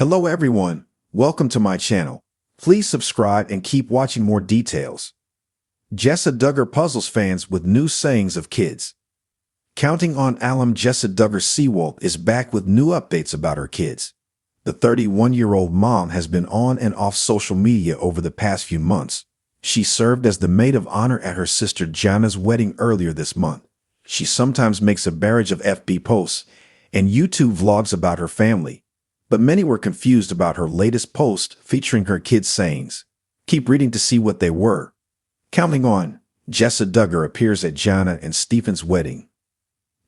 Hello everyone, welcome to my channel. Please subscribe and keep watching more details. Jessa Duggar puzzles fans with new sayings of kids. Counting on alum Jessa Duggar Seawolf is back with new updates about her kids. The 31-year-old mom has been on and off social media over the past few months. She served as the maid of honor at her sister Jana's wedding earlier this month. She sometimes makes a barrage of FB posts and YouTube vlogs about her family. But many were confused about her latest post featuring her kids' sayings. Keep reading to see what they were. Counting on, Jessa Duggar appears at Jana and Stephen's wedding.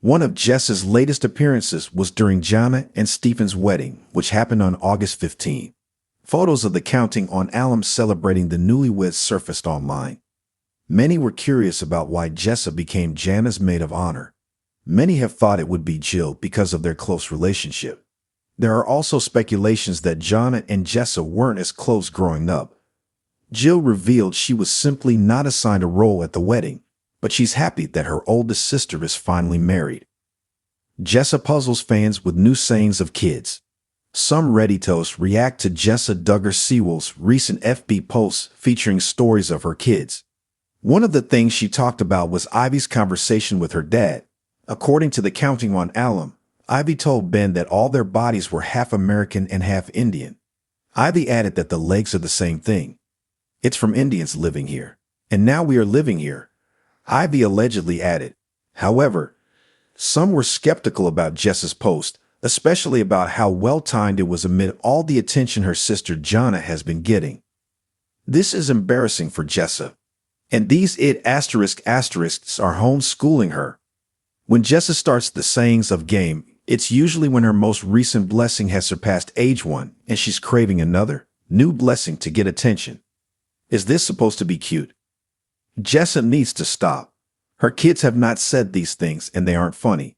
One of Jessa's latest appearances was during Jana and Stephen's wedding, which happened on August 15. Photos of the counting on alums celebrating the newlyweds surfaced online. Many were curious about why Jessa became Jana's maid of honor. Many have thought it would be Jill because of their close relationship. There are also speculations that Jana and Jessa weren't as close growing up. Jill revealed she was simply not assigned a role at the wedding, but she's happy that her oldest sister is finally married. Jessa puzzles fans with new sayings of kids. Some Redditos react to Jessa Duggar Seawolf's recent FB posts featuring stories of her kids. One of the things she talked about was Ivy's conversation with her dad. According to the Counting on alum, Ivy told Ben that all their bodies were half American and half Indian. Ivy added that the legs are the same thing. It's from Indians living here. And now we are living here, Ivy allegedly added. However, some were skeptical about Jessa's post, especially about how well-timed it was amid all the attention her sister Jana has been getting. This is embarrassing for Jessa. And these asterisks are homeschooling her. When Jessa starts the sayings of game, it's usually when her most recent blessing has surpassed age 1 and she's craving another, new blessing to get attention. Is this supposed to be cute? Jessa needs to stop. Her kids have not said these things and they aren't funny.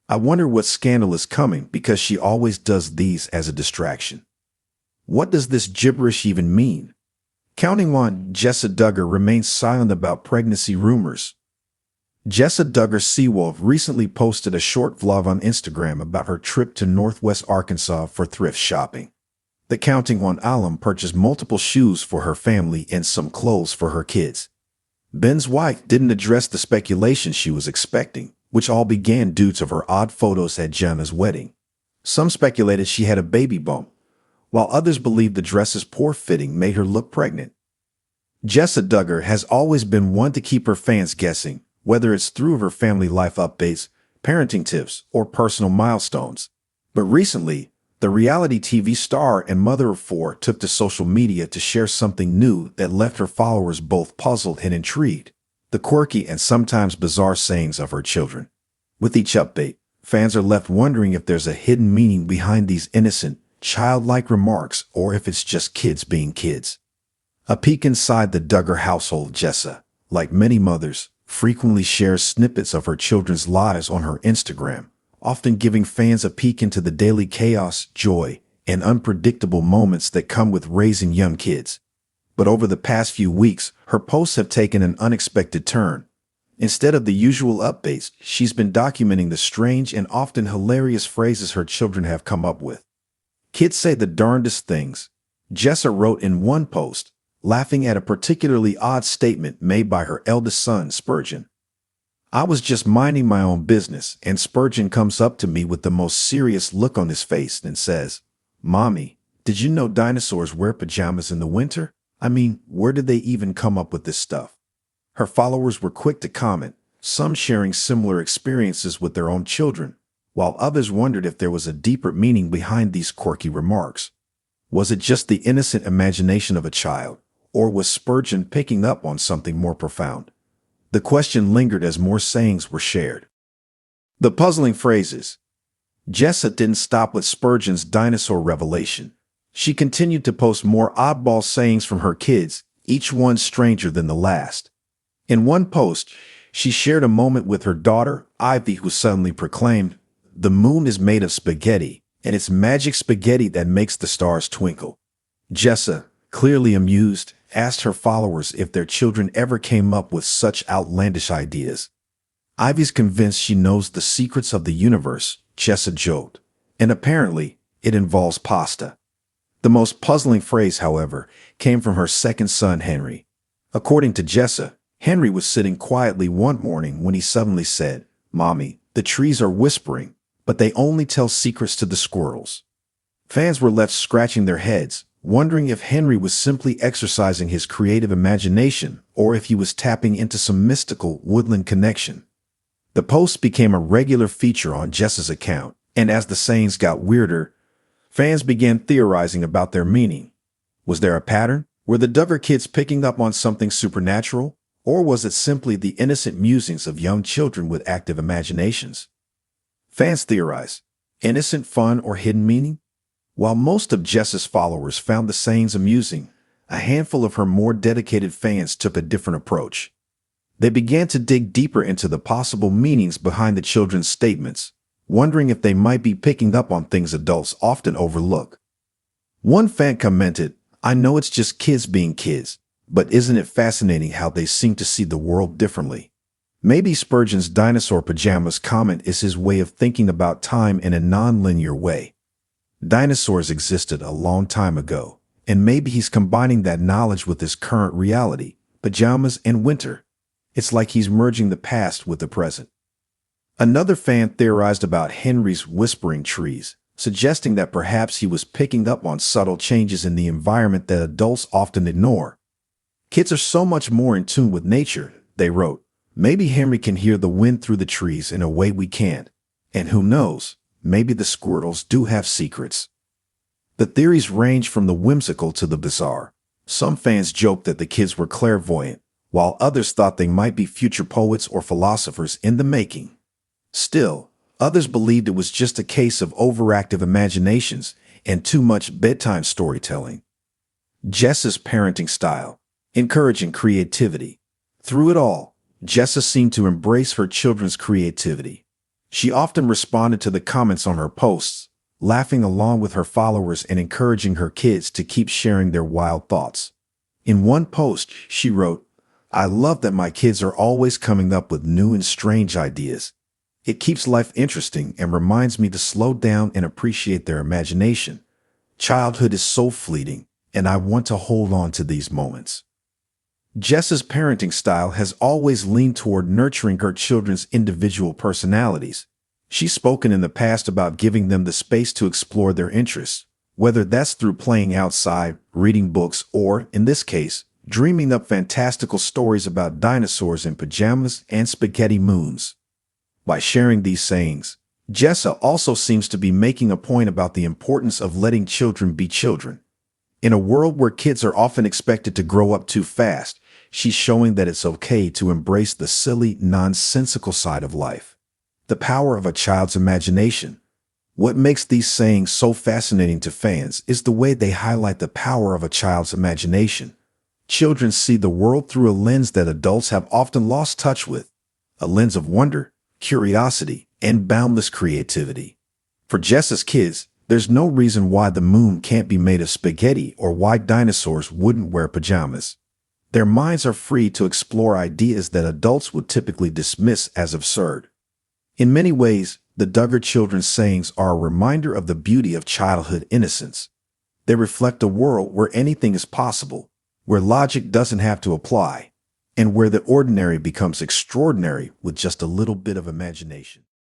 I wonder what scandal is coming because she always does these as a distraction. What does this gibberish even mean? Counting on, Jessa Duggar remains silent about pregnancy rumors. Jessa Duggar Seawolf recently posted a short vlog on Instagram about her trip to Northwest Arkansas for thrift shopping. The Counting on alum purchased multiple shoes for her family and some clothes for her kids. Ben's wife didn't address the speculation she was expecting, which all began due to her odd photos at Jana's wedding. Some speculated she had a baby bump, while others believed the dress's poor fitting made her look pregnant. Jessa Duggar has always been one to keep her fans guessing, whether it's through her family life updates, parenting tips, or personal milestones. But recently, the reality TV star and mother of 4 took to social media to share something new that left her followers both puzzled and intrigued: the quirky and sometimes bizarre sayings of her children. With each update, fans are left wondering if there's a hidden meaning behind these innocent, childlike remarks or if it's just kids being kids. A peek inside the Duggar household. Jessa, like many mothers, frequently shares snippets of her children's lives on her Instagram, often giving fans a peek into the daily chaos, joy, and unpredictable moments that come with raising young kids. But over the past few weeks, her posts have taken an unexpected turn. Instead of the usual updates, she's been documenting the strange and often hilarious phrases her children have come up with. Kids say the darndest things, Jessa wrote in one post, laughing at a particularly odd statement made by her eldest son, Spurgeon. I was just minding my own business, and Spurgeon comes up to me with the most serious look on his face and says, "Mommy, did you know dinosaurs wear pajamas in the winter? I mean, where did they even come up with this stuff?" Her followers were quick to comment, some sharing similar experiences with their own children, while others wondered if there was a deeper meaning behind these quirky remarks. Was it just the innocent imagination of a child, or was Spurgeon picking up on something more profound? The question lingered as more sayings were shared. The puzzling phrases. Jessa didn't stop with Spurgeon's dinosaur revelation. She continued to post more oddball sayings from her kids, each one stranger than the last. In one post, she shared a moment with her daughter, Ivy, who suddenly proclaimed, "The moon is made of spaghetti, and it's magic spaghetti that makes the stars twinkle." Jessa, clearly amused, asked her followers if their children ever came up with such outlandish ideas. Ivy's convinced she knows the secrets of the universe, Jessa joked, and apparently it involves pasta. The most puzzling phrase, however, came from her second son, Henry. According to Jessa, Henry was sitting quietly one morning when he suddenly said, "Mommy, the trees are whispering, but they only tell secrets to the squirrels." Fans were left scratching their heads, wondering if Henry was simply exercising his creative imagination or if he was tapping into some mystical woodland connection. The post became a regular feature on Jessa's account, and as the sayings got weirder, fans began theorizing about their meaning. Was there a pattern? Were the Duggar kids picking up on something supernatural? Or was it simply the innocent musings of young children with active imaginations? Fans theorize, innocent fun or hidden meaning? While most of Jessa's followers found the sayings amusing, a handful of her more dedicated fans took a different approach. They began to dig deeper into the possible meanings behind the children's statements, wondering if they might be picking up on things adults often overlook. One fan commented, "I know it's just kids being kids, but isn't it fascinating how they seem to see the world differently?" Maybe Spurgeon's dinosaur pajamas comment is his way of thinking about time in a non-linear way. Dinosaurs existed a long time ago, and maybe he's combining that knowledge with his current reality, pajamas and winter. It's like he's merging the past with the present. Another fan theorized about Henry's whispering trees, suggesting that perhaps he was picking up on subtle changes in the environment that adults often ignore. "Kids are so much more in tune with nature," they wrote. "Maybe Henry can hear the wind through the trees in a way we can't. And who knows, maybe the squirrels do have secrets." The theories range from the whimsical to the bizarre. Some fans joked that the kids were clairvoyant, while others thought they might be future poets or philosophers in the making. Still, others believed it was just a case of overactive imaginations and too much bedtime storytelling. Jessa's parenting style, encouraging creativity. Through it all, Jessa seemed to embrace her children's creativity. She often responded to the comments on her posts, laughing along with her followers and encouraging her kids to keep sharing their wild thoughts. In one post, she wrote, "I love that my kids are always coming up with new and strange ideas. It keeps life interesting and reminds me to slow down and appreciate their imagination. Childhood is so fleeting, and I want to hold on to these moments." Jessa's parenting style has always leaned toward nurturing her children's individual personalities. She's spoken in the past about giving them the space to explore their interests, whether that's through playing outside, reading books, or, in this case, dreaming up fantastical stories about dinosaurs in pajamas and spaghetti moons. By sharing these sayings, Jessa also seems to be making a point about the importance of letting children be children. In a world where kids are often expected to grow up too fast, she's showing that it's okay to embrace the silly, nonsensical side of life. The power of a child's imagination. What makes these sayings so fascinating to fans is the way they highlight the power of a child's imagination. Children see the world through a lens that adults have often lost touch with, a lens of wonder, curiosity, and boundless creativity. For Jessa's kids, there's no reason why the moon can't be made of spaghetti or why dinosaurs wouldn't wear pajamas. Their minds are free to explore ideas that adults would typically dismiss as absurd. In many ways, the Duggar children's sayings are a reminder of the beauty of childhood innocence. They reflect a world where anything is possible, where logic doesn't have to apply, and where the ordinary becomes extraordinary with just a little bit of imagination.